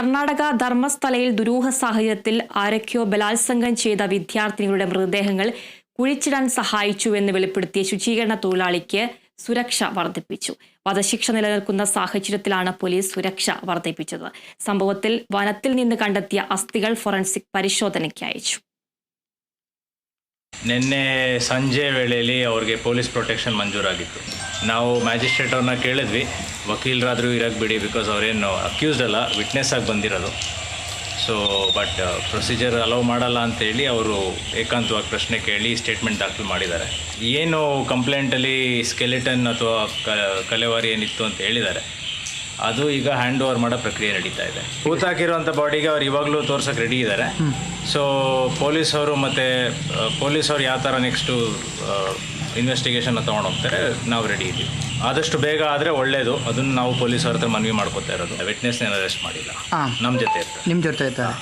കർണാടക ധർമ്മസ്ഥലയിൽ ദുരൂഹ സാഹചര്യത്തിൽ ആരൊക്കെയോ ബലാത്സംഗം ചെയ്ത വിദ്യാർത്ഥിനികളുടെ മൃതദേഹങ്ങൾ കുഴിച്ചിടാൻ സഹായിച്ചുവെന്ന് വെളിപ്പെടുത്തിയ ശുചീകരണ തൊഴിലാളിക്ക് സുരക്ഷ വർദ്ധിപ്പിച്ചു. വധശിക്ഷ നിലനിൽക്കുന്ന സാഹചര്യത്തിലാണ് പോലീസ് സുരക്ഷ വർദ്ധിപ്പിച്ചത്. സംഭവത്തിൽ വനത്തിൽ നിന്ന് കണ്ടെത്തിയ അസ്ഥികൾ ഫോറൻസിക് പരിശോധനയ്ക്ക് അയച്ചു. ನಿನ್ನೆ ಸಂಜೆ ವೇಳೆಯಲ್ಲಿ ಅವ್ರಿಗೆ ಪೊಲೀಸ್ ಪ್ರೊಟೆಕ್ಷನ್ ಮಂಜೂರಾಗಿತ್ತು. ನಾವು ಮ್ಯಾಜಿಸ್ಟ್ರೇಟ್ ಅವ್ರನ್ನ ಕೇಳಿದ್ವಿ, ವಕೀಲರಾದರೂ ಇರಕ್ಕೆ ಬಿಡಿ, ಬಿಕಾಸ್ ಅವರೇನು ಅಕ್ಯೂಸ್ಡ್ ಅಲ್ಲ, ವಿಟ್ನೆಸ್ ಆಗಿ ಬಂದಿರೋದು. ಸೊ ಬಟ್ ಪ್ರೊಸೀಜರ್ ಅಲೌ ಮಾಡಲ್ಲ ಅಂತೇಳಿ ಅವರು ಏಕಾಂತವಾಗಿ ಪ್ರಶ್ನೆ ಕೇಳಿ ಸ್ಟೇಟ್ಮೆಂಟ್ ದಾಖಲು ಮಾಡಿದ್ದಾರೆ. ಏನು ಕಂಪ್ಲೇಂಟಲ್ಲಿ ಸ್ಕೆಲಿಟನ್ ಅಥವಾ ಕಲೆವಾರಿ ಏನಿತ್ತು ಅಂತ ಹೇಳಿದ್ದಾರೆ, ಅದು ಈಗ ಹ್ಯಾಂಡ್ ಓವರ್ ಮಾಡೋ ಪ್ರಕ್ರಿಯೆ ನಡೀತಾ ಇದೆ. ಹೂತಾಕಿರುವಂಥ ಬಾಡಿಗೆ ಅವ್ರು ಇವಾಗಲೂ ತೋರ್ಸೋಕ್ಕೆ ರೆಡಿ ಇದ್ದಾರೆ. ಸೊ ಪೊಲೀಸವರು ಯಾವ ಥರ ನೆಕ್ಸ್ಟು ಇನ್ವೆಸ್ಟಿಗೇಷನ್ ತೊಗೊಂಡು ಹೋಗ್ತಾರೆ, ನಾವು ರೆಡಿ ಇದ್ದೀವಿ. ಆದಷ್ಟು ಬೇಗ ಆದರೆ ಒಳ್ಳೆಯದು. ಅದನ್ನು ನಾವು ಪೊಲೀಸರ ಹತ್ರ ಮನವಿ ಮಾಡ್ಕೋತಾ ಇರೋದು. ವಿಟ್ನೆಸ್ನ ಅರೆಸ್ಟ್ ಮಾಡಿಲ್ಲ, ನಮ್ಮ ಜೊತೆ ಇರ್ತಾರೆ. ನಿಮ್ಮ ಜೊತೆ ಇರ್ತಾರೆ.